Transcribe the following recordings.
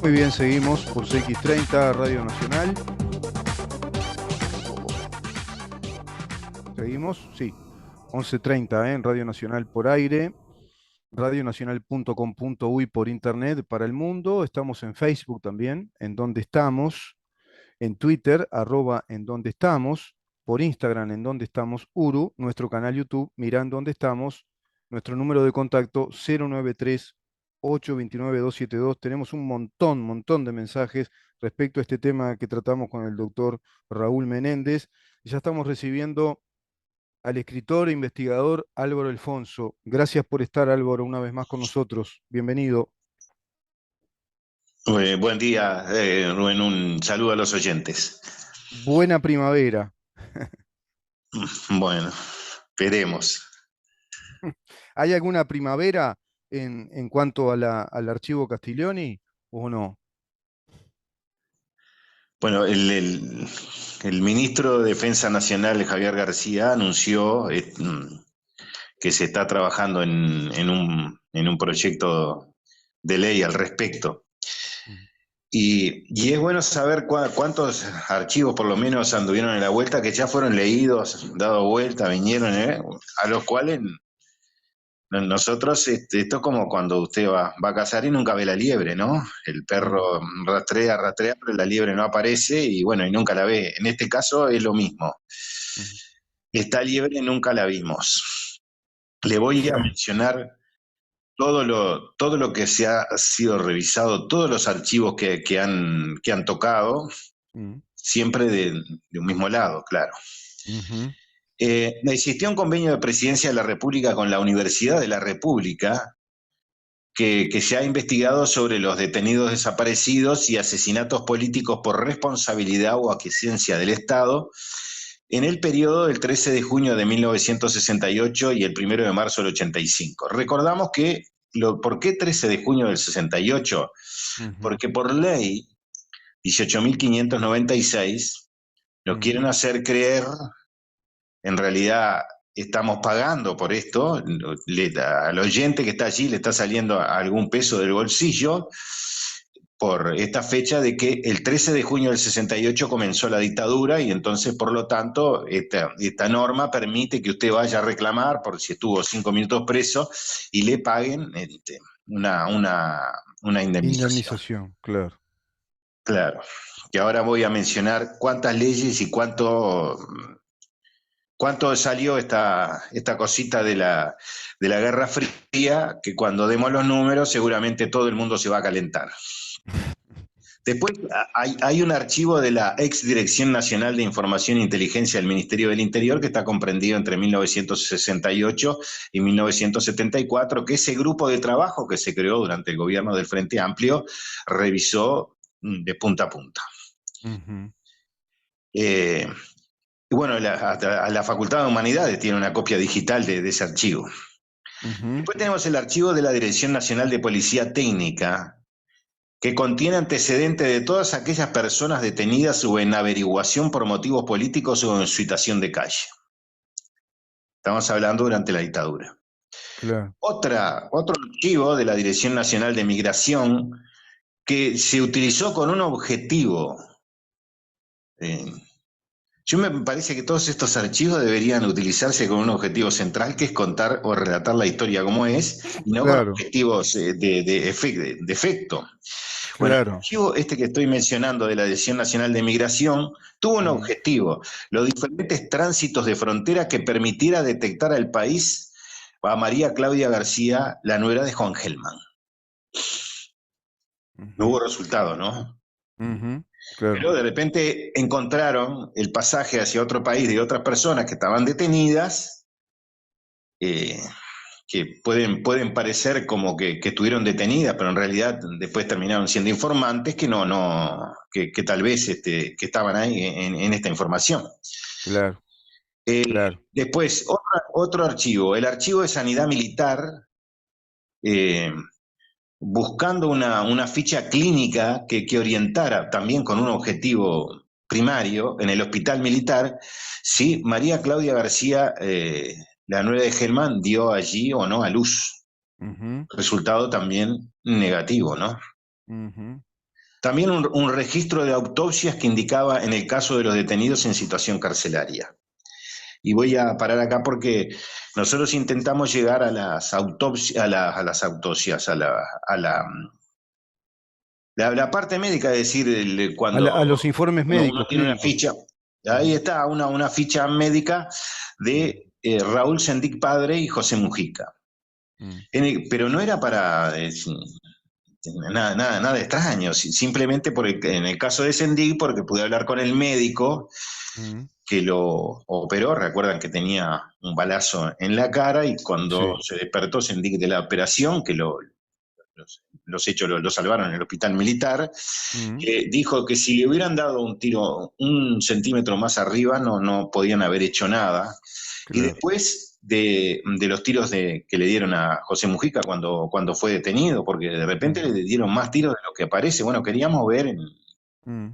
Muy bien, seguimos por CX30 Radio Nacional. Seguimos, sí, 11:30 en Radio Nacional por aire, radionacional.com.uy por internet para el mundo. Estamos en Facebook también, en donde estamos, en Twitter, en donde estamos, por Instagram, en donde estamos, Uru, nuestro canal YouTube, Mirán donde estamos, nuestro número de contacto 093-829-272. Tenemos un montón de mensajes respecto a este tema que tratamos con el doctor Raúl Menéndez. Ya estamos recibiendo al escritor e investigador Álvaro Alfonso. Gracias por estar, Álvaro, una vez más con nosotros. Bienvenido. Buen día, Rubén. Un saludo a los oyentes. Buena primavera. Bueno, veremos. ¿Hay alguna primavera en cuanto a al archivo Castiglioni o no? Bueno, el ministro de Defensa Nacional, Javier García, anunció que se está trabajando en un proyecto de ley al respecto. Mm. Y es bueno saber cuántos archivos por lo menos anduvieron en la vuelta, que ya fueron leídos, dado vuelta, vinieron, a los cuales nosotros, esto es como cuando usted va a cazar y nunca ve la liebre, ¿no? El Mm. perro rastrea, pero la liebre no aparece y bueno, y nunca la ve. En este caso es lo mismo. Mm. Esta liebre nunca la vimos. Le voy a Claro. mencionar todo lo que se ha sido revisado, todos los archivos que han tocado, Mm. siempre de un mismo lado, claro. Ujú. Existió un convenio de presidencia de la República con la Universidad de la República que se ha investigado sobre los detenidos desaparecidos y asesinatos políticos por responsabilidad o aquiescencia del Estado en el periodo del 13 de junio de 1968 y el 1 de marzo del 85. Recordamos que, ¿por qué 13 de junio del 68? Ujú. Porque por ley 18.596 nos quieren Ujú. hacer creer, en realidad estamos pagando por esto, al oyente que está allí le está saliendo algún peso del bolsillo por esta fecha de que el 13 de junio del 68 comenzó la dictadura y entonces, por lo tanto, esta norma permite que usted vaya a reclamar por si estuvo 5 minutos preso y le paguen una, una, una indemnización. Indemnización, claro. Claro, que ahora voy a mencionar cuántas leyes y cuánto salió esta cosita de la Guerra Fría, que cuando demos los números seguramente todo el mundo se va a calentar. Después hay un archivo de la ex Dirección Nacional de Información e Inteligencia del Ministerio del Interior que está comprendido entre 1968 y 1974, que ese grupo de trabajo que se creó durante el gobierno del Frente Amplio revisó de punta a punta. Ujú. Eh, y bueno, hasta la Facultad de Humanidades tiene una copia digital de ese archivo. Ujú. Después tenemos el archivo de la Dirección Nacional de Policía Técnica, que contiene antecedentes de todas aquellas personas detenidas o en averiguación por motivos políticos o en situación de calle. Estamos hablando durante la dictadura. Claro. Otro archivo de la Dirección Nacional de Migración que se utilizó con un objetivo. eh, Yo me parece que todos estos archivos deberían utilizarse con un objetivo central, que es contar o relatar la historia como es, y no con Claro. objetivos de efecto. Bueno, el Claro. archivo este que estoy mencionando de la Dirección Nacional de Migración tuvo un Mm. objetivo: los diferentes tránsitos de frontera que permitiera detectar al país a María Claudia García, la nuera de Juan Gelman. No hubo Ujú. resultado, ¿no? Ujú. Claro. Pero de repente encontraron el pasaje hacia otro país de otras personas que estaban detenidas, eh, que pueden parecer como que estuvieron detenidas, pero en realidad después terminaron siendo informantes que tal vez que estaban ahí en esta información. Claro. Claro. Después, otro archivo, el archivo de Sanidad Militar, eh, buscando una ficha clínica que orientara también con un objetivo primario en el hospital militar, si María Claudia García, la nuera de Gelman, dio allí o no a luz. Ujú, resultado también negativo, ¿no? ujú. También un registro de autopsias que indicaba en el caso de los detenidos en situación carcelaria. Y voy a parar acá porque nosotros intentamos llegar a las autopsias, a las autopsias, a la parte médica, es decir, cuando A los informes uno médicos, tiene una clínicos. ficha, ahí Ujú, está una ficha médica mm, de Raúl Sendic padre y José Mujica. mm, Pero no era para nada extraño, simplemente en el caso de Sendic, porque pude hablar con el médico mm. que lo operó. Recuerdan que tenía un balazo en la cara y cuando Sí. se despertó Sendic de la operación, que los hechos lo salvaron en el hospital militar, Mm, dijo que si le hubieran dado un tiro un centímetro más arriba no podían haber hecho nada. Y claro. después de los tiros que le dieron a José Mujica cuando fue detenido, porque de repente Ujú, le dieron más tiros de lo que parece. Bueno, queríamos ver mm,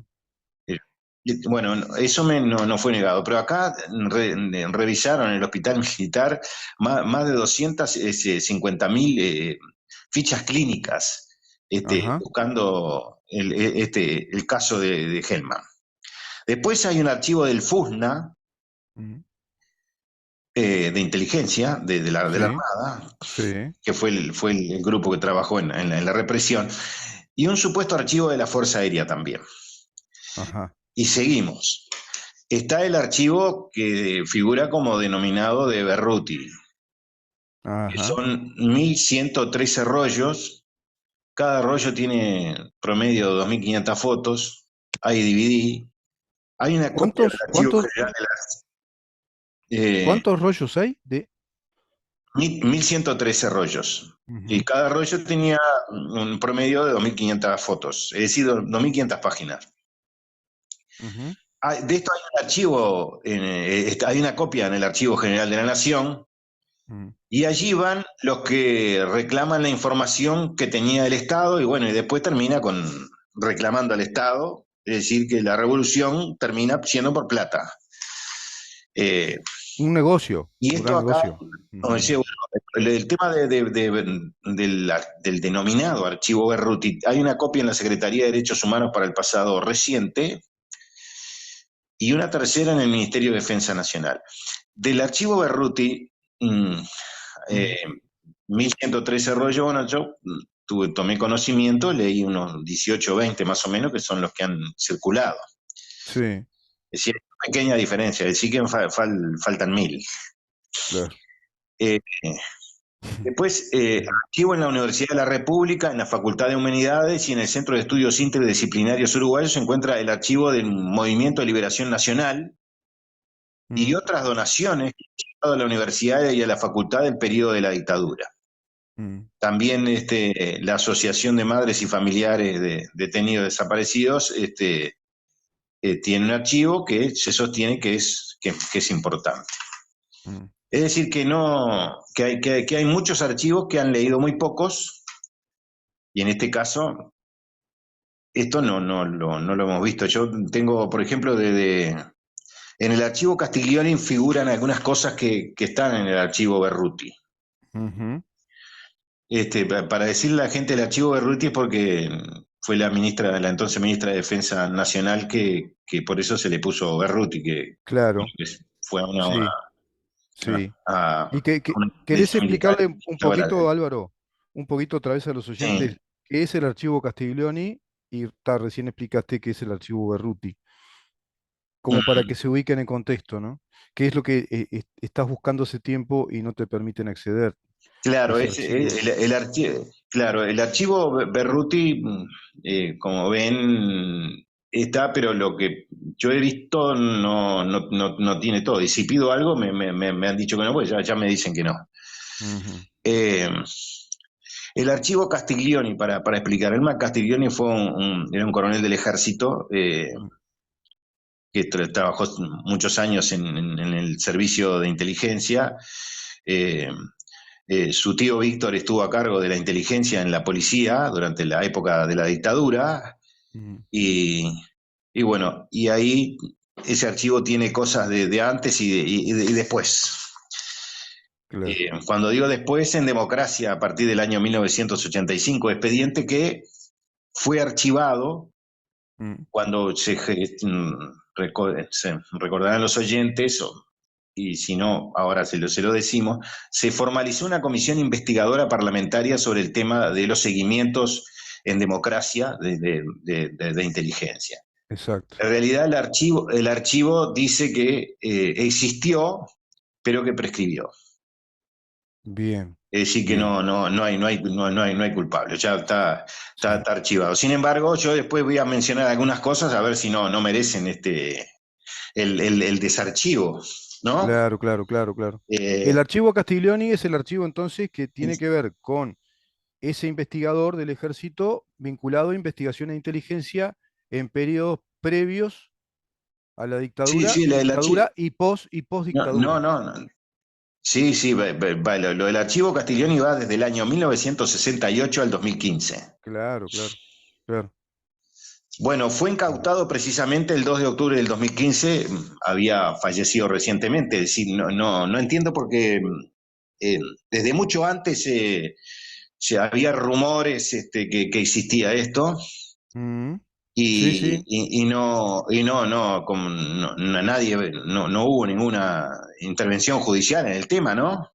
bueno, eso no fue negado, pero acá revisaron en el hospital militar más de 250.000 fichas clínicas, ajá. buscando el caso de Hellman. Después hay un archivo del FUSNA, Mm, de inteligencia de la sí, Armada, sí. que fue el grupo que trabajó en la represión, y un supuesto archivo de la Fuerza Aérea también. Ajá. Y seguimos. Está el archivo que figura como denominado de Berruti, que Ajá. son 1.113 rollos. Cada rollo tiene promedio de 2.500 fotos. Hay DVD. Hay una copia del archivo ¿Cuántos, general de las cuántos rollos hay de? 1.113 rollos. Y Ujú, cada rollo tenía un promedio de 2.500 fotos, es decir, 2.500 páginas. ujú, De esto hay un archivo, hay una copia en el Archivo General de la Nación. mm. Y allí van los que reclaman la información que tenía el Estado y bueno, y después termina con reclamando al Estado, es decir, que la revolución termina siendo por plata. Eh, y Un esto gran acá, negocio. como Ujú, decía, bueno, el tema del denominado Archivo Berruti, hay una copia en la Secretaría de Derechos Humanos para el pasado reciente y una tercera en el Ministerio de Defensa Nacional. Del Archivo Berruti, eh, mm, 1.113 rollos, bueno, yo tomé conocimiento, leí unos 18 o 20 más o menos, que son los que han circulado. sí, Es decir, pequeña diferencia, sí que faltan 1.000. claro. Eh, Después, Ujú, archivo en la Universidad de la República, en la Facultad de Humanidades y en el Centro de Estudios Interdisciplinarios Uruguayos se encuentra el archivo del Movimiento de Liberación Nacional y mm, otras donaciones que han llegado a la universidad y a la facultad del periodo de la dictadura. mm, También la Asociación de Madres y Familiares de Detenidos Desaparecidos tiene un archivo que se sostiene que es importante. mm, Es decir, que hay muchos archivos que han leído muy pocos, y en este caso, esto no lo hemos visto. Yo tengo, por ejemplo, en el archivo Castiglioni figuran algunas cosas que están en el archivo Berruti. ujú, Para decirle a la gente del archivo Berruti es porque fue la entonces ministra de Defensa Nacional que por eso se le puso Berruti, claro, que fue a una, sí, sí. a ¿Y una querés expedición militar explicarle y un estaba poquito, Álvaro, un poquito otra vez a los oyentes sí. qué es el archivo Castiglioni? Y recién explicaste qué es el archivo Berruti, como para que Mm. se ubiquen en contexto, ¿no? ¿Qué es lo que estás buscando hace tiempo y no te permiten acceder a Claro, ese archivo? el archivo Berruti, como ven, está, pero lo que yo he visto no tiene todo. Y si pido algo, me han dicho que no, pues ya me dicen que no. Ujú, Eh, el archivo Castiglioni, para explicar, Elma Castiglioni era un coronel del ejército, mm, que trabajó muchos años en el servicio de inteligencia. Eh, su tío Víctor estuvo a cargo de la inteligencia en la policía durante la época de la dictadura mm, y, y bueno, y ahí ese archivo tiene cosas de antes y después. claro. Cuando digo después, en democracia, a partir del año 1985, expediente que fue archivado Mm, cuando se recordarán los oyentes, y si no, ahora se lo decimos, se formalizó una comisión investigadora parlamentaria sobre el tema de los seguimientos en democracia de inteligencia. exacto. En realidad el archivo dice que existió, pero que prescribió. Bien, Es decir, que bien. no hay culpable, ya Sí. está archivado. Sin embargo, yo después voy a mencionar algunas cosas a ver si no merecen el desarchivo, ¿no? Claro, claro, claro, claro. El Eh, archivo Castiglioni es el archivo entonces que tiene que ver con ese investigador del ejército vinculado a investigación e inteligencia en periodos previos a la sí, dictadura, sí, el archivo. dictadura y post No, no, dictadura. no, no. Sí, sí, lo del archivo Castiglioni va desde el año 1968 al 2015. Claro, claro, claro. Bueno, fue incautado precisamente el 2 de octubre del 2015, había fallecido recientemente, es decir, no entiendo por qué eh, desde mucho antes se había rumores que existía esto Mm, sí, sí. nadie, no hubo ninguna intervención judicial en el tema, ¿no?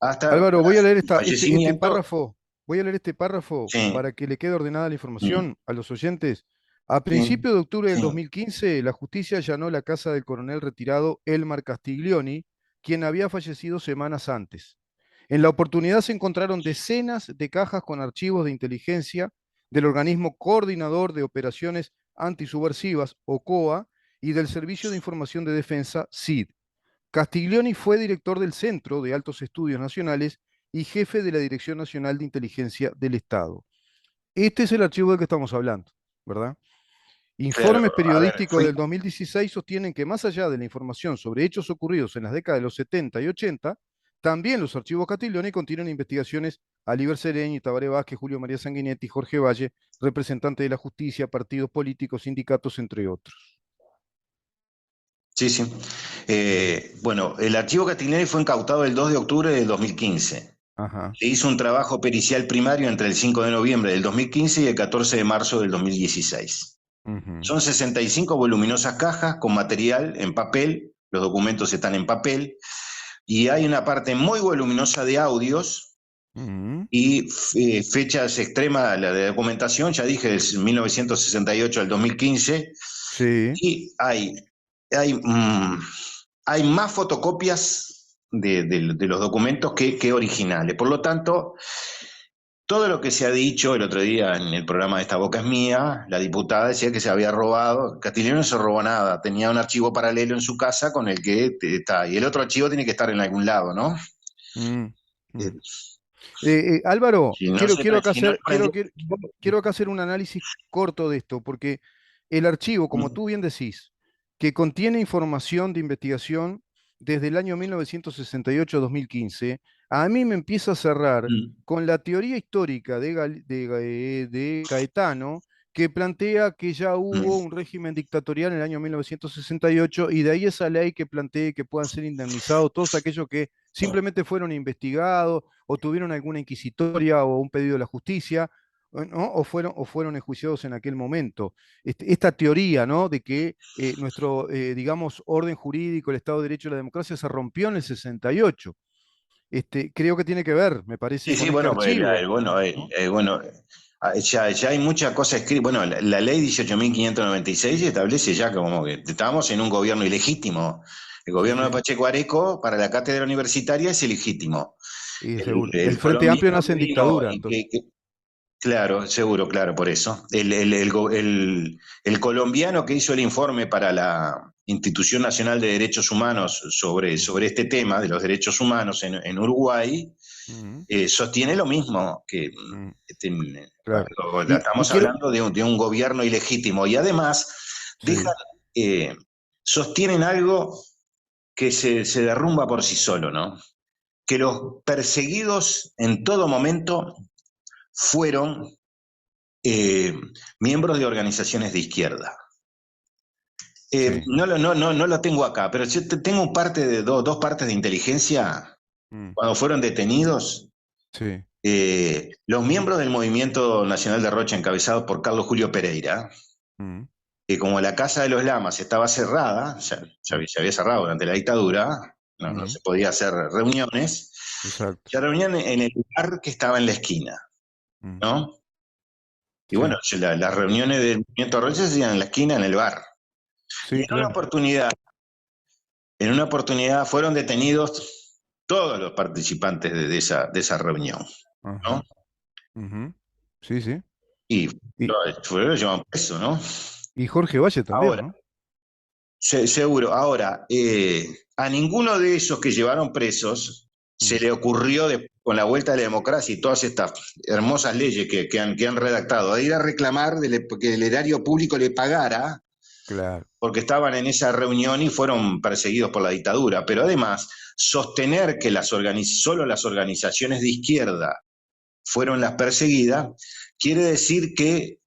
Hasta Álvaro, voy a leer el este fallecimiento, párrafo. Voy a leer este párrafo sí, para que le quede ordenada la mm, información a los oyentes. A sí, principios de octubre del sí, 2015, la justicia allanó la casa del coronel retirado Elmar Castiglioni, quien había fallecido semanas antes. En la oportunidad se encontraron decenas de cajas con archivos de inteligencia del organismo coordinador de operaciones antisubversivas, OCOA, y del Servicio de Información de Defensa, SID. Castiglioni fue director del Centro de Altos Estudios Nacionales y jefe de la Dirección Nacional de Inteligencia del Estado. Este es el archivo del que estamos hablando, ¿verdad? claro, Informes a ver, periodísticos del 2016 sostienen que más allá de la información sobre hechos ocurridos en las décadas de los 70 y 80, también los archivos Castiglioni contienen investigaciones a Liber Sereñi, Tabaré Vázquez, Julio María Sanguinetti, Jorge Valle, representantes de la justicia, partidos políticos, sindicatos, entre otros. sí, sí. Bueno, el archivo Castiglioni fue incautado el 2 de octubre del 2015. Ajá. Se hizo un trabajo pericial primario entre el 5 de noviembre del 2015 y el 14 de marzo del 2016. Ujú, Son 65 voluminosas cajas con material en papel, los documentos están en papel, y hay una parte muy voluminosa de audios ujú. y fechas extremas, la de documentación, ya dije, del 1968 al 2015, Sí. y hay, mm, hay más fotocopias de los documentos que originales. Por lo tanto, todo lo que se ha dicho el otro día en el programa de Esta Boca es Mía, la diputada decía que se había robado. Castiglione no se robó nada, tenía un archivo paralelo en su casa con el que está, y el otro archivo tiene que estar en algún lado, ¿no? Mm, Eh, mm. Álvaro, si no se quiero si no prendió. quiero acá hacer un análisis corto de esto, porque el archivo, como Mm, tú bien decís, que contiene información de investigación desde el año 1968 a 2015, a mí me empieza a cerrar mm, con la teoría histórica de Caetano, que plantea que ya hubo mm. un régimen dictatorial en el año 1968 y de ahí esa ley que plantea que puedan ser indemnizados todos aquellos que simplemente fueron investigados o tuvieron alguna inquisitoria o un pedido de la justicia, ¿no? O fueron enjuiciados en aquel momento. Esta teoría, ¿no? De que nuestro, digamos, orden jurídico, el Estado de Derecho y la democracia se rompió en el 68. Creo que tiene que ver, me parece, Sí, sí, con este bueno, archivo, bueno, ¿no? bueno, ya hay muchas cosas escritas. Bueno, la ley 18.596 establece ya como que estábamos en un gobierno ilegítimo. El Sí, gobierno de sí, Pacheco Areco para la cátedra universitaria es ilegítimo. y seguro. El El Frente Amplio colombiano nace que en vino dictadura, y entonces. claro, seguro, claro, por eso. El colombiano que hizo el informe para la Institución Nacional de Derechos Humanos Mm, sobre este tema de los derechos humanos en Uruguay, mm, sostiene lo mismo, que mm, este, claro. Y estamos quiero, hablando de un gobierno ilegítimo y además dejan, sí, eh, sostienen algo que se derrumba por sí solo, ¿no? Que los perseguidos en todo momento fueron eh, miembros de organizaciones de izquierda. sí. No lo tengo acá, pero yo tengo parte dos partes de inteligencia mm, cuando fueron detenidos, sí, los miembros del Movimiento Nacional de Rocha, encabezado por Carlos Julio Pereira, mm, que como la Casa de los Lamas estaba cerrada, mm, se había cerrado durante la dictadura, no mm, se podía hacer reuniones, exacto. se reunían en el bar que estaba en la esquina, Mm, ¿no? Y bueno, sí, las reuniones del movimiento Rocha se hacían en la esquina, en el bar. Y sí, claro. en una oportunidad fueron detenidos todos los participantes de esa reunión, ¿no? Ajá, ujú, sí, sí. Y Y, fueron llevados presos, ¿no? y Jorge Valle también, Ahora, ¿no? seguro, ahora, a ninguno de esos que llevaron presos se Mm, le ocurrió, con la vuelta de la democracia y todas estas hermosas leyes que han redactado, a ir a reclamar que el erario público le pagara claro. porque estaban en esa reunión y fueron perseguidos por la dictadura. Pero además, sostener que solo las organizaciones de izquierda fueron las perseguidas, quiere decir que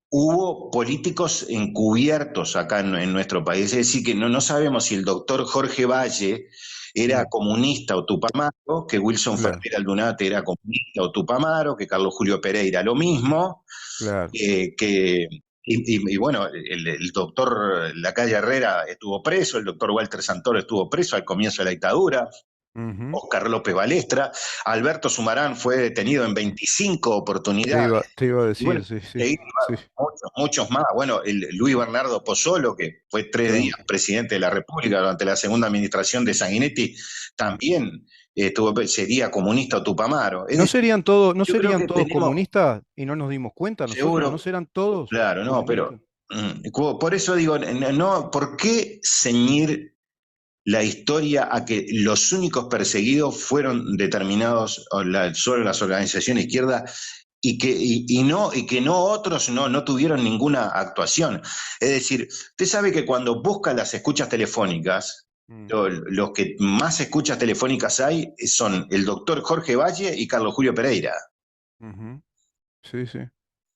hubo políticos encubiertos acá en nuestro país. Es decir, que no sabemos si el doctor Jorge Valle era Mm, comunista o tupamaro, que Wilson claro, Ferreira Aldunate era comunista o tupamaro, que Carlos Julio Pereira lo mismo, claro. que, y bueno, el doctor Lacalle Herrera estuvo preso, el doctor Walter Santoro estuvo preso al comienzo de la dictadura, Ujú, Oscar López Balestra, Alberto Sumarán fue detenido en 25 oportunidades. te iba a Y bueno, decir, sí, sí, seguimos sí, muchos más. Bueno, el Luis Bernardo Pozzolo, que fue 3 días claro. presidente de la República durante la segunda administración de Sanguinetti, también sería comunista o tupamaro. Es ¿No decir, serían todos, no yo creo serían que todos tenemos, comunistas y no nos dimos cuenta nosotros? ¿No seguro, serán todos claro, no, comunistas? pero por eso digo, no, ¿por qué ceñir la historia a que los únicos perseguidos fueron determinados solo las organizaciones izquierdas y que no otros no tuvieron ninguna actuación? Es decir, usted sabe que cuando busca las escuchas telefónicas, Mm, los que más escuchas telefónicas hay son el doctor Jorge Valle y Carlos Julio Pereira. ujú, sí, sí,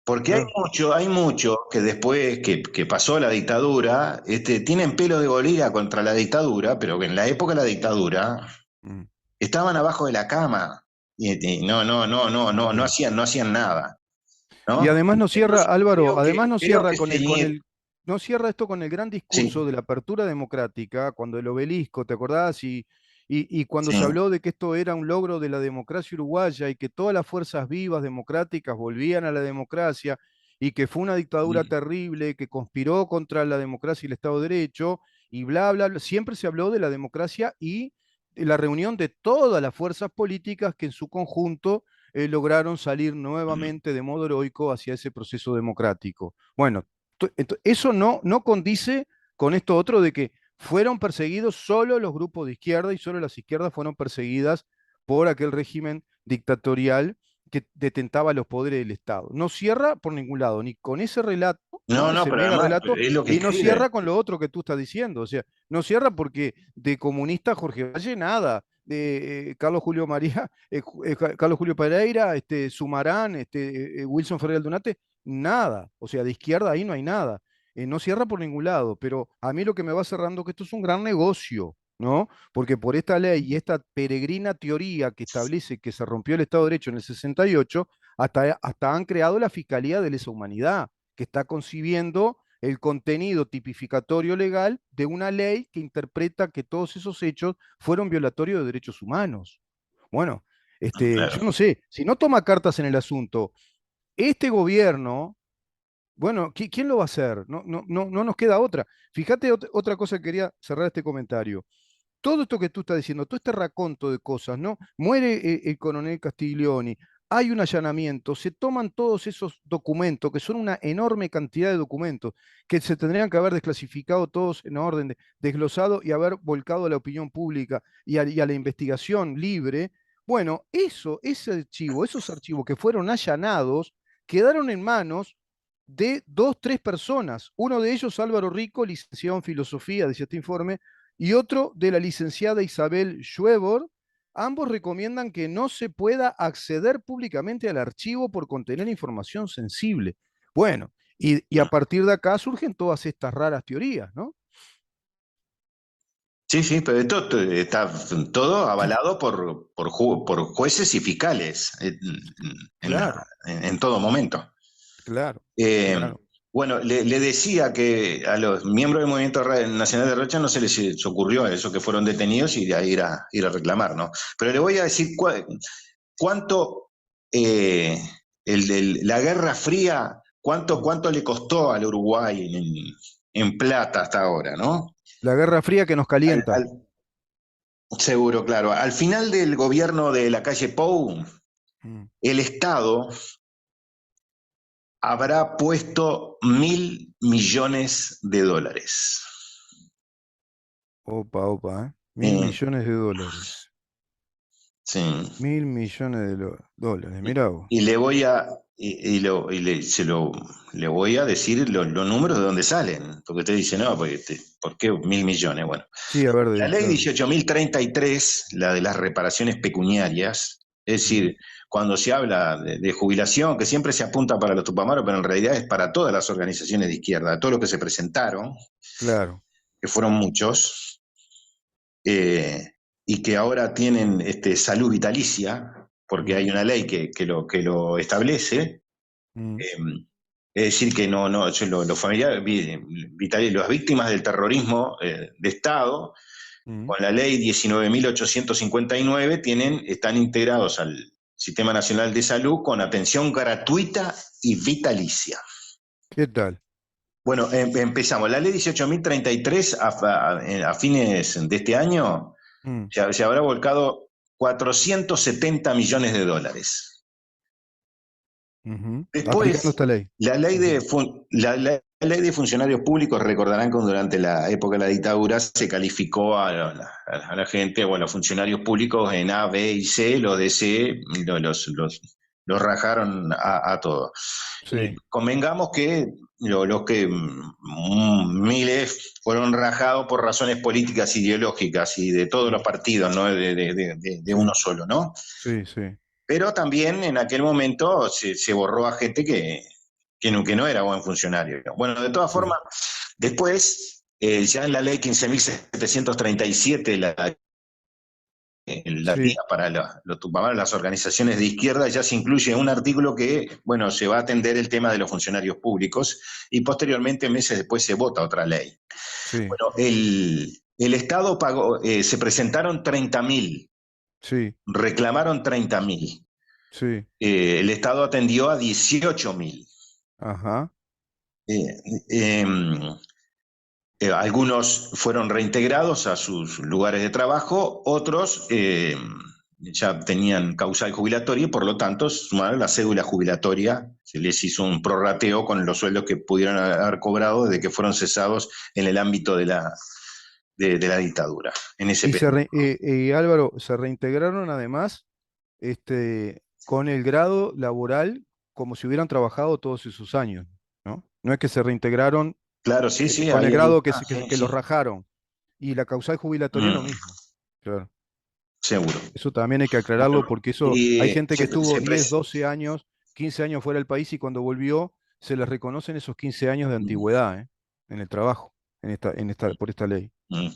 Porque claro. hay mucho que después que pasó la dictadura, tienen pelo de gorila contra la dictadura, pero que en la época de la dictadura Mm, estaban abajo de la cama y claro. no hacían nada, Y ¿no? además nos cierra, Entonces Álvaro, además nos creo cierra que con ceñir, no cierra esto con el gran sí, discurso de la apertura democrática, cuando el obelisco, ¿te acordás? Y cuando se sí, habló de que esto era un logro de la democracia uruguaya y que todas las fuerzas vivas democráticas volvían a la democracia y que fue una dictadura terrible que conspiró contra la democracia y el Estado de Derecho y bla, bla, bla. Siempre se habló de la democracia y de la reunión de todas las fuerzas políticas que en su conjunto lograron salir nuevamente de modo heroico hacia ese proceso democrático. Bueno, eso no condice con esto otro de que fueron perseguidos solo los grupos de izquierda y solo las izquierdas fueron perseguidas por aquel régimen dictatorial que detentaba los poderes del Estado. No cierra por ningún lado, ni con ese relato, ¿no? no, Ese pero mega además relato, es lo que y no escriben. cierra con lo otro que tú estás diciendo. O sea, no cierra porque de comunista Jorge Valle nada, de Carlos Julio María, Carlos Julio Pereira, Sumarán, Wilson Ferrer Aldunate, nada. O sea, de izquierda ahí no hay nada. No cierra por ningún lado, pero a mí lo que me va cerrando es que esto es un gran negocio, ¿no? Porque por esta ley y esta peregrina teoría que establece que se rompió el Estado de Derecho en el 68, hasta han creado la Fiscalía de Lesa Humanidad, que está concibiendo el contenido tipificatorio legal de una ley que interpreta que todos esos hechos fueron violatorios de derechos humanos. Bueno, yo Claro. no sé, si no toma cartas en el asunto, este gobierno, bueno, ¿quién lo va a hacer? No nos queda otra. Fíjate otra cosa que quería cerrar este comentario. Todo esto que tú estás diciendo, todo este raconto de cosas, ¿no? Muere el coronel Castiglioni, hay un allanamiento, se toman todos esos documentos, que son una enorme cantidad de documentos, que se tendrían que haber desclasificado todos en orden, desglosado y haber volcado a la opinión pública y a la investigación libre. Bueno, esos archivos que fueron allanados, quedaron en manos de dos, tres personas. Uno de ellos, Álvaro Rico, licenciado en filosofía, dice este informe, y otro de la licenciada Isabel Schwebor. Ambos recomiendan que no se pueda acceder públicamente al archivo por contener información sensible. Bueno, y a partir de acá surgen todas estas raras teorías, ¿no? Sí, sí, pero esto está todo avalado por jueces y fiscales Claro, en todo momento. claro, Eh, claro. bueno, le decía que a los miembros del Movimiento Nacional de Rocha no se les ocurrió eso, que fueron detenidos y de ahí ir a reclamar, ¿no? Pero le voy a decir cuánto eh, la Guerra Fría, Mm. cuánto le costó al Uruguay en plata hasta ahora, ¿no? La Guerra Fría que nos Al- calienta. al- Seguro, claro. Al final del gobierno de la calle Pou, Mm. el Estado habrá puesto 1.000 millones de dólares. Opa, opa, ¿eh? Mil Eh, millones de dólares. sí. 1.000 millones de dólares. Mirá vos. Y le voy a, y lo, y le, se lo, le voy a decir los números de dónde salen, porque usted dice, no, porque ¿por qué 1.000 millones? Bueno, Sí, a ver, la ley claro. 18.033, la de las reparaciones pecuniarias, es Mm. decir, cuando se habla de jubilación, que siempre se apunta para los Tupamaros, pero en realidad es para todas las organizaciones de izquierda, todos los que se presentaron, Claro. que fueron muchos, eh, y que ahora tienen salud vitalicia, porque Mm. hay una ley que lo establece. Mm. eh, es decir, que los familiares, las víctimas del terrorismo de Estado, Mm. con la ley 19.859, están integrados al Sistema Nacional de Salud con atención gratuita y vitalicia. ¿Qué tal? Bueno, empezamos. La ley 18.033 a fines de este año Mm. se habrá volcado 470 millones de dólares. Ujú. Aplicando Después, esta ley. Ujú. la ley de funcionarios públicos, recordarán que durante la época de la dictadura se calificó a la gente, bueno, a los funcionarios públicos en A, B y C, los de C los rajaron a todos. Sí, Convengamos que los que miles fueron rajados por razones políticas, ideológicas y de todos los mm, partidos, no de sí, uno solo, ¿no? sí, sí, Pero también en aquel momento se borró a gente que no era buen funcionario. Bueno, de todas sí, formas, después, ya en la ley 15.737, la guía sí, para para las organizaciones de izquierda, ya se incluye un artículo que, bueno, se va a atender el tema de los funcionarios públicos y posteriormente, meses después, se vota otra ley. sí, Bueno, el Estado pagó, se presentaron 30.000, sí, reclamaron 30.000. sí, El Estado atendió a 18.000. ajá, Eh, eh, Algunos fueron reintegrados a sus lugares de trabajo, otros ya tenían causal jubilatoria y por lo tanto sumaron la cédula jubilatoria, se les hizo un prorrateo con los sueldos que pudieron haber cobrado desde que fueron cesados en el ámbito de la dictadura, en ese y periodo. Álvaro, se reintegraron además con el grado laboral como si hubieran trabajado todos esos años, ¿no? No es que se reintegraron Claro, sí, sí, con el grado ah, sí, que los sí. rajaron y la causal jubilatoria lo Mm, mismo. Claro. seguro. Eso también hay que aclararlo Bueno, porque eso, hay y gente que estuvo se 10, pres- 12 años, 15 años fuera del país y cuando volvió se les reconocen esos 15 años de antigüedad, ¿eh? En el trabajo, por esta ley. mm.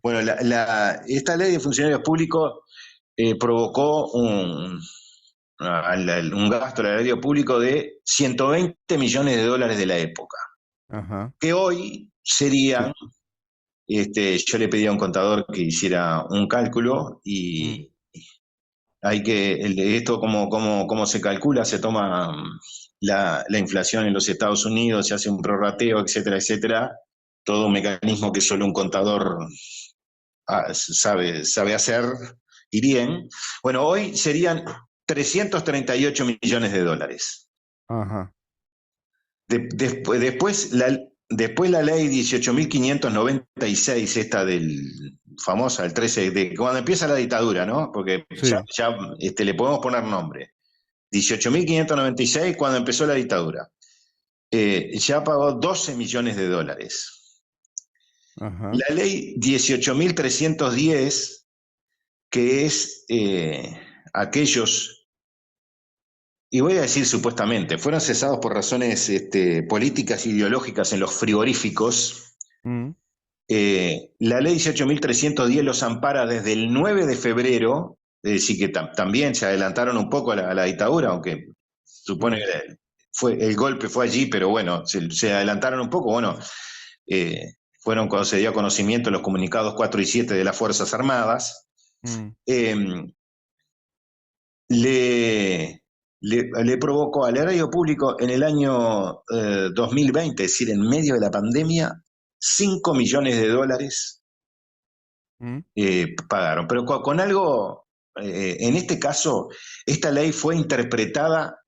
Bueno, esta ley de funcionarios públicos provocó un gasto al erario público de 120 millones de dólares de la época, Ajá, que hoy sí. serían, yo le pedí a un contador que hiciera un cálculo Mm. y esto como se calcula, se toma la inflación en los Estados Unidos, se hace un prorrateo, etcétera, etcétera, todo un mecanismo que solo un contador sabe hacer y bien. Bueno, hoy serían 338 millones de dólares. Ajá, Después la ley 18.596, esta famosa, el 13, de cuando empieza la dictadura, ¿no? Porque sí, ya le podemos poner nombre. 18.596 cuando empezó la dictadura. Ya pagó 12 millones de dólares. ajá, La ley 18.310, que es aquellos, y voy a decir supuestamente, fueron cesados por razones políticas e ideológicas en los frigoríficos, mm, La ley 18.310 los ampara desde el 9 de febrero, es decir, que también se adelantaron un poco a la dictadura, aunque supone Mm, que el golpe fue allí, pero bueno, se adelantaron un poco, bueno, fueron cuando se dio a conocimiento los comunicados 4 y 7 de las Fuerzas Armadas. mm, eh, le provocó al erario público en el año 2020, es decir, en medio de la pandemia, 5 millones de dólares mm. pagaron. Pero con algo, en este caso, esta ley fue interpretada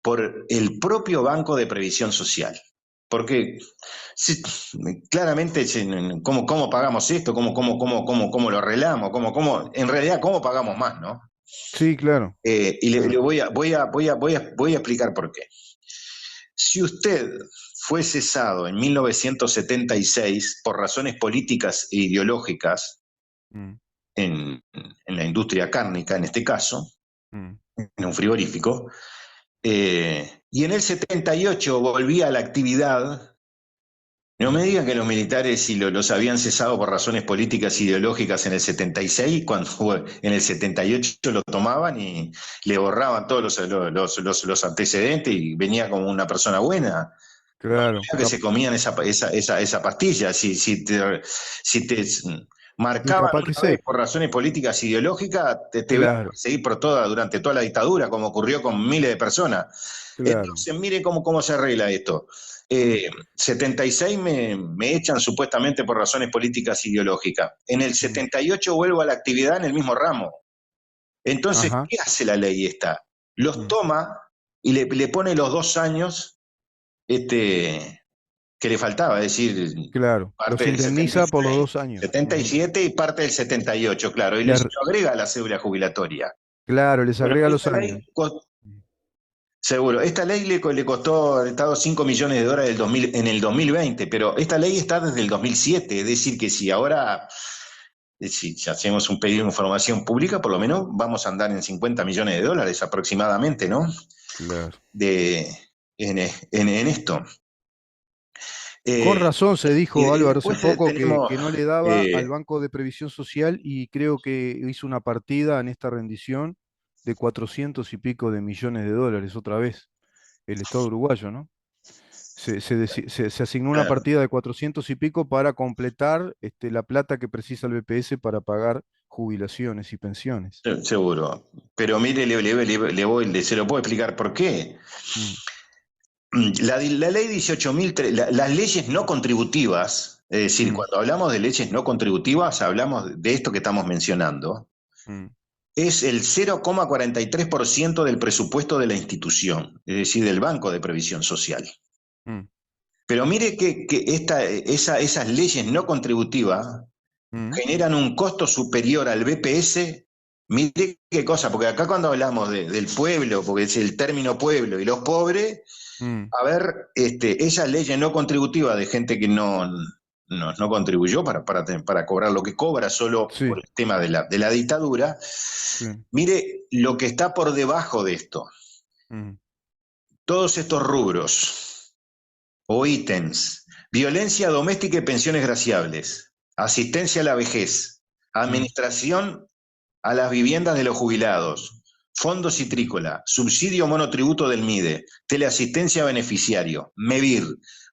por el propio Banco de Previsión Social. Porque sí, claramente, ¿cómo pagamos esto? ¿Cómo lo arreglamos? En realidad, ¿cómo pagamos más, no? Sí, claro, Y le claro. voy a explicar por qué. Si usted fue cesado en 1976 por razones políticas e ideológicas Mm, en la industria cárnica, en este caso, mm. en un frigorífico, y en el 78 volvía a la actividad. No me digan que los militares si los habían cesado por razones políticas e ideológicas en el 76, cuando en el 78 lo tomaban y le borraban todos los antecedentes y venía como una persona buena. No Claro, creo que se comían esa pastilla. Si te y marcaban capaz que una vez sé, por razones políticas e ideológicas, te iban a claro, perseguir durante toda la dictadura, como ocurrió con miles de personas. claro. Entonces, mire cómo se arregla esto. Mm, 76 me echan supuestamente por razones políticas e ideológicas. En el mm. 78 vuelvo a la actividad en el mismo ramo. Entonces, Ajá, ¿qué hace la ley esta? Los mm, toma y le pone los 2 años este, que le faltaba, es decir, claro. parte Los del indemniza por los 76, 2 años. Ujú. 77 y parte del 78, claro, y Le les ar- agrega la cédula jubilatoria. claro, les Bueno, agrega los esta años. ley, seguro, esta ley le costó al Estado 5 millones de dólares en el 2020, pero esta ley está desde el 2007, es decir, que si ahora, si hacemos un pedido de información pública, por lo menos vamos a andar en 50 millones de dólares aproximadamente, ¿no? Claro. De, en esto. Con Eh, razón se dijo y Álvaro hace después poco tenemos que no le daba al eh, Banco de Previsión Social y creo que hizo una partida en esta rendición de 400 y pico de millones de dólares otra vez, el Estado uruguayo, ¿no? Se asignó una claro, partida de 400 y pico para completar la plata que precisa el BPS para pagar jubilaciones y pensiones. seguro. Pero mire, se lo puedo explicar por qué. Mm, La ley 18.000, las leyes no contributivas, es decir, mm, cuando hablamos de leyes no contributivas, hablamos de esto que estamos mencionando, mm, es el 0,43% del presupuesto de la institución, es decir, del Banco de Previsión Social. mm, Pero mire que esas leyes no contributivas mm, generan un costo superior al BPS. Mire qué cosa, porque acá cuando hablamos del pueblo, porque es el término pueblo y los pobres, mm. a ver, esas leyes no contributivas de gente que no contribuyó para cobrar lo que cobra solo por Sí, el tema de la dictadura, sí. mire lo que está por debajo de esto. Mm, Todos estos rubros o ítems: violencia doméstica y pensiones graciables, asistencia a la vejez, mm, administración a las viviendas de los jubilados, Fondo Citrícola, subsidio monotributo del MIDE, teleasistencia a beneficiario, MEVIR,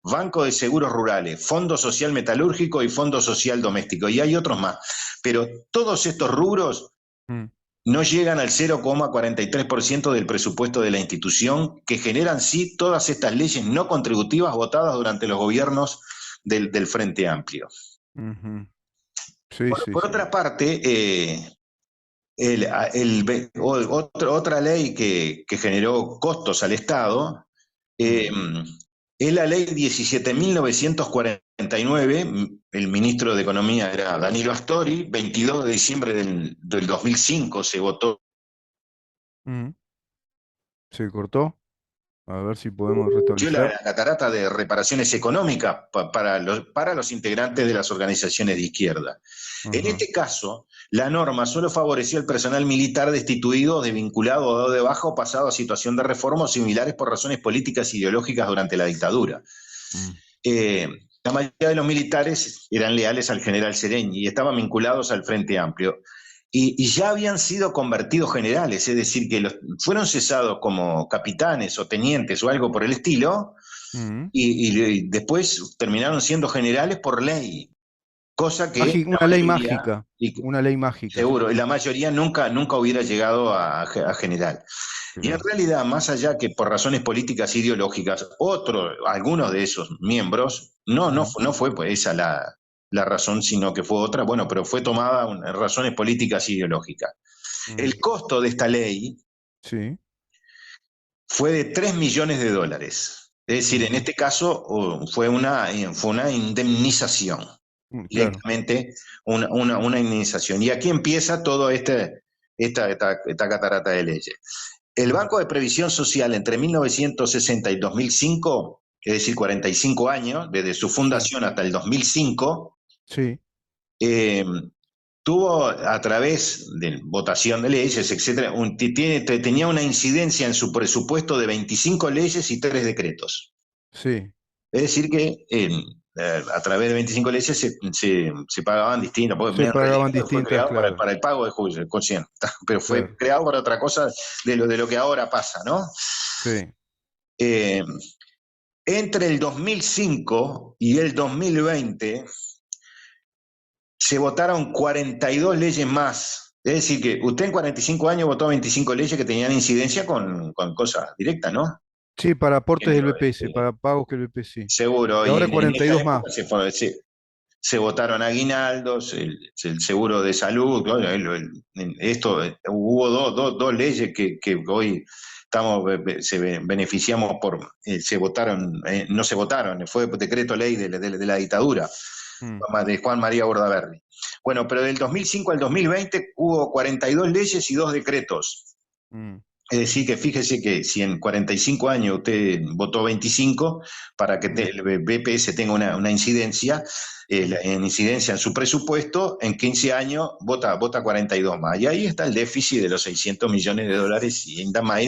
Banco de Seguros Rurales, Fondo Social Metalúrgico y Fondo Social Doméstico. Y hay otros más. Pero todos estos rubros mm. no llegan al 0,43% del presupuesto de la institución, que generan sí todas estas leyes no contributivas votadas durante los gobiernos del Frente Amplio. Ujú. Sí, Por, sí, por sí. otra parte, otra ley que generó costos al Estado eh, Mm, es la ley 17.949. El ministro de Economía era Danilo Astori. 22 de diciembre del 2005 se votó. mm. ¿Se cortó? A ver si podemos restablecer. La catarata de reparaciones económicas para los integrantes de las organizaciones de izquierda. En Ajá. este caso, la norma solo favoreció al personal militar destituido, desvinculado o dado de baja o pasado a situación de reforma o similares por razones políticas e ideológicas durante la dictadura. Mm, Eh, La mayoría de los militares eran leales al general Sereni y estaban vinculados al Frente Amplio. Y ya habían sido convertidos generales, es decir, que fueron cesados como capitanes o tenientes o algo por el estilo, Mm. y después terminaron siendo generales por ley, cosa que la Una ley mayoría, mágica, y una ley mágica. seguro, y la mayoría nunca hubiera llegado a general. Y en Claro. realidad, más allá que por razones políticas e ideológicas, algunos de esos miembros, Mm, no fue pues esa la razón, sino que fue otra, bueno, pero fue tomada razones políticas e ideológicas. mm. El costo de esta ley Sí. fue de $3 millones. Es decir, en Ujú. este caso fue una indemnización, Claro. directamente una indemnización. Y aquí empieza todo esta catarata de leyes. El Mm. Banco de Previsión Social entre 1960 y 2005, es decir, 45 años, desde su Sí. fundación hasta el 2005, Sí. eh, tuvo a través de votación de leyes, etcétera, tenía una incidencia en su presupuesto de 25 leyes y 3 decretos. Sí. Es decir, que a través de 25 leyes se pagaban distintas, porque Se en pagaban realidad fue distintas, creado claro. para el pago de juicio, pero fue Claro. creado para otra cosa de lo que ahora pasa, ¿no? Sí. Eh, Entre el 2005 y el 2020 se votaron 42 leyes más. Es decir, que usted en 45 años votó 25 leyes que tenían incidencia con cosas directas, ¿no? Sí, para aportes del Género, BPS, para pagos que el BPS. seguro. Y Y ahora en esa 42 más. época se votaron aguinaldos, el seguro de salud, ¿no? Hubo dos leyes que hoy beneficiamos se votaron, no se votaron, fue decreto ley de la dictadura Mm, de Juan María Bordaberry. Bueno, pero del 2005 al 2020 hubo 42 leyes y 2 decretos. mm. Es decir, que fíjese que si en 45 años usted votó 25 para que Mm, el BPS tenga una incidencia, mm. en incidencia en su presupuesto, en 15 años vota 42 más. Y ahí está el déficit de los $600 millones y ainda más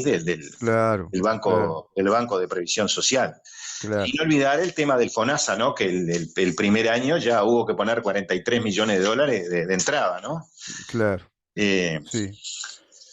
Claro, claro, del Banco de Previsión Social. claro, Sin olvidar el tema del FONASA, ¿no? Que el primer año ya hubo que poner $43 millones de entrada, ¿no? claro. Eh, Sí.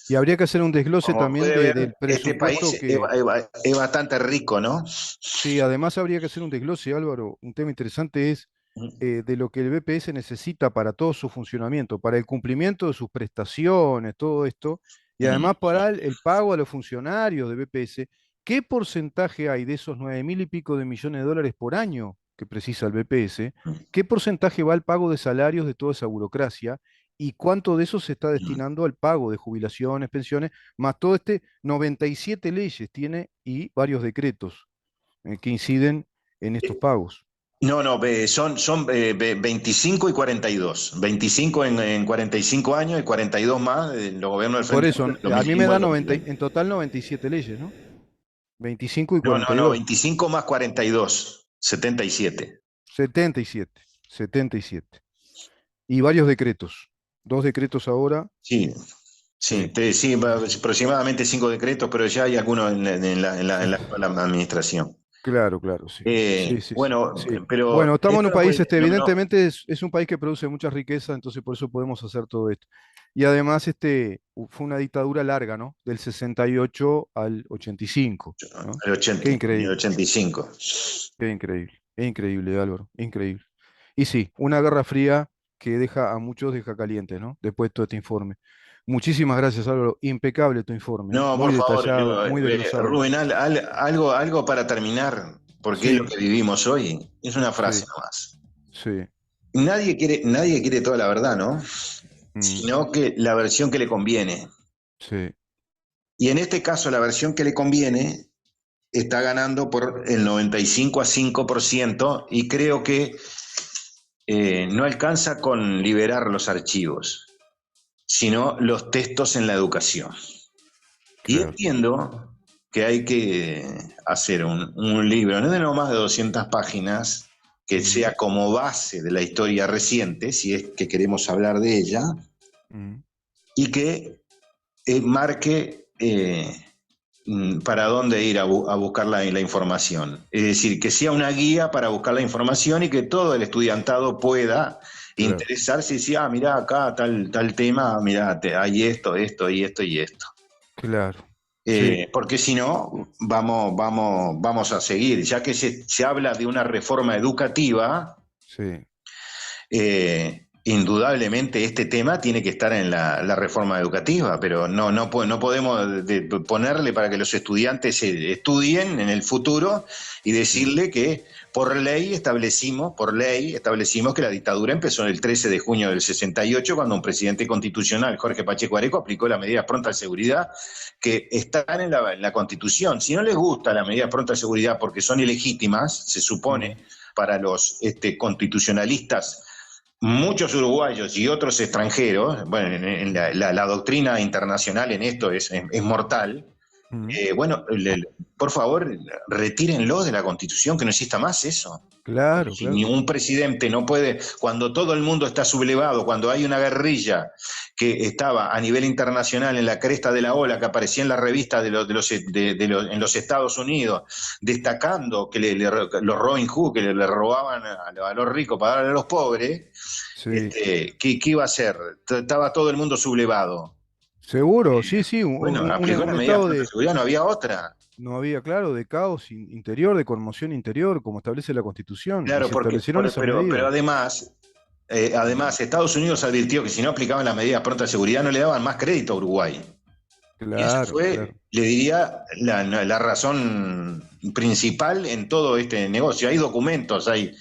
Y habría que hacer un desglose Como también puede ver, del este país presupuesto que, es bastante rico, ¿no? sí, además habría que hacer un desglose, Álvaro. Un tema interesante es de lo que el BPS necesita para todo su funcionamiento, para el cumplimiento de sus prestaciones, todo esto, y además para el pago a los funcionarios de BPS. ¿Qué porcentaje hay de esos 9.000 y pico de millones de dólares por año que precisa el BPS? ¿Qué porcentaje va al pago de salarios de toda esa burocracia? ¿Y cuánto de eso se está destinando al pago de jubilaciones, pensiones, más todo este 97 leyes tiene y varios decretos que inciden en estos pagos? No, son 25 y 42. 25 en 45 años y 42 más de los gobiernos del Por Frente eso, Amplio del a mí me 2005 da al 90, 2020. en total 97 leyes, ¿no? 25 y No, 42. 25 más 42, 77. 77. 77. Y varios decretos. Dos decretos ahora. Sí, Sí, sí, sí, sí. aproximadamente 5 decretos, pero ya hay algunos en Sí. la actual administración. Claro, claro, sí. Sí, sí, sí. Bueno, Sí. Bueno, pero estamos en esto un no país, puede, no, evidentemente es un país que produce mucha riqueza, entonces por eso podemos hacer todo esto. Y además, fue una dictadura larga, ¿no? Del 68 al 85, ¿no? el Qué 80, el increíble. 85. Qué increíble, es increíble, Álvaro, increíble. Y sí, una guerra fría que deja a muchos deja calientes, ¿no? Después de todo este informe. Muchísimas gracias, Álvaro. Impecable tu informe, ¿eh? No, por Muy favor, detallado, muy desglosado. Rubén, algo para terminar, porque es lo Sí, que vivimos hoy. Es una frase sí, nomás. sí. Nadie quiere toda la verdad, ¿no? Mm, Sino que la versión que le conviene. sí, Y en este caso, la versión que le conviene está ganando por el 95 a 5% y creo que no alcanza con liberar los archivos, sino los textos en la educación. Y claro. entiendo que hay que hacer un libro, no de no más de 200 páginas, que Mm, sea como base de la historia reciente, si es que queremos hablar de ella, mm, y que marque para dónde ir a buscar la información. Es decir, que sea una guía para buscar la información y que todo el estudiantado pueda Claro, interesarse y decir, ah, mirá acá tal tema, mirá, hay esto y esto y esto. claro. Sí, Porque si no, vamos a seguir. Ya que se habla de una reforma educativa, sí. indudablemente este tema tiene que estar en la reforma educativa, pero no podemos ponerle para que los estudiantes estudien en el futuro y Sí. decirle que por ley establecimos que la dictadura empezó el 13 de junio del 68, cuando un presidente constitucional, Jorge Pacheco Areco, aplicó las medidas prontas de seguridad que están en la Constitución. Si no les gusta las medidas prontas de seguridad porque son ilegítimas, se Mm, supone, para los constitucionalistas, muchos uruguayos y otros extranjeros, bueno, en la doctrina internacional en esto es mortal. mm. Bueno, por favor, retírenlo de la Constitución, que no exista más eso. Porque Claro, si claro. ningún presidente no puede, cuando todo el mundo está sublevado, cuando hay una guerrilla que estaba a nivel internacional en la cresta de la ola, que aparecía en las revistas en los Estados Unidos, destacando que los Robin Hood, que le robaban a los ricos para darle a los pobres, Sí. ¿qué iba a hacer? Estaba todo el mundo sublevado. Seguro, sí, sí. Bueno, aplicó Un la medida de estado pronta de, seguridad, no había otra. no había, claro, de caos interior, de conmoción interior, como establece la Constitución, y Claro, se establecieron esas pero medidas. además, Estados Unidos advirtió que si no aplicaban las medidas pronta de seguridad no le daban más crédito a Uruguay. Y esa Claro, claro. fue, le diría, la razón principal en todo este negocio. Hay documentos, hay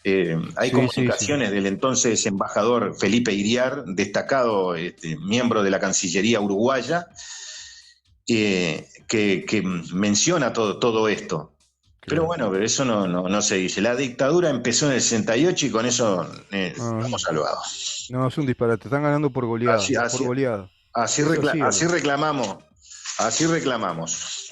Sí, sí, sí. comunicaciones del entonces embajador Felipe Iriar, destacado miembro de la Cancillería uruguaya, que menciona todo esto. Pero Claro. bueno, pero eso no se dice. La dictadura empezó en el 68 y con eso No, estamos salvados. no, es un disparate. Están ganando por goleada, Así, por así, goleada. así, Es así, así Álvaro. reclamamos, así reclamamos.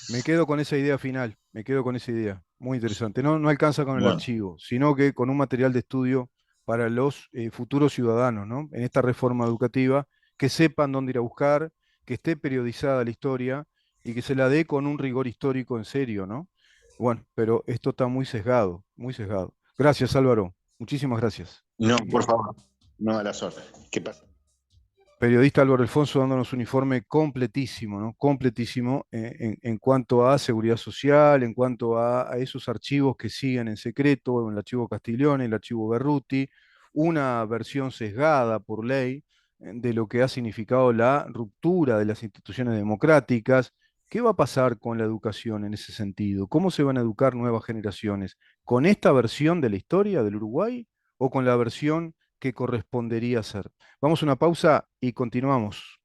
Me quedo con esa idea final, me quedo con esa idea. Muy interesante. No, no alcanza con el Bueno, archivo, sino que con un material de estudio para los futuros ciudadanos, ¿no? En esta reforma educativa, que sepan dónde ir a buscar, que esté periodizada la historia y que se la dé con un rigor histórico en serio, ¿no? Bueno, pero esto está muy sesgado, muy sesgado. Gracias, Álvaro. Muchísimas gracias. no, por favor, no a las órdenes. ¿Qué pasa? Periodista Álvaro Alfonso dándonos un informe completísimo, ¿no? Completísimo en cuanto a seguridad social, en cuanto a esos archivos que siguen en secreto, el archivo Castiglione, el archivo Berruti, una versión sesgada por ley de lo que ha significado la ruptura de las instituciones democráticas. ¿Qué va a pasar con la educación en ese sentido? ¿Cómo se van a educar nuevas generaciones? ¿Con esta versión de la historia del Uruguay o con la versión que correspondería ser? Vamos a una pausa y continuamos.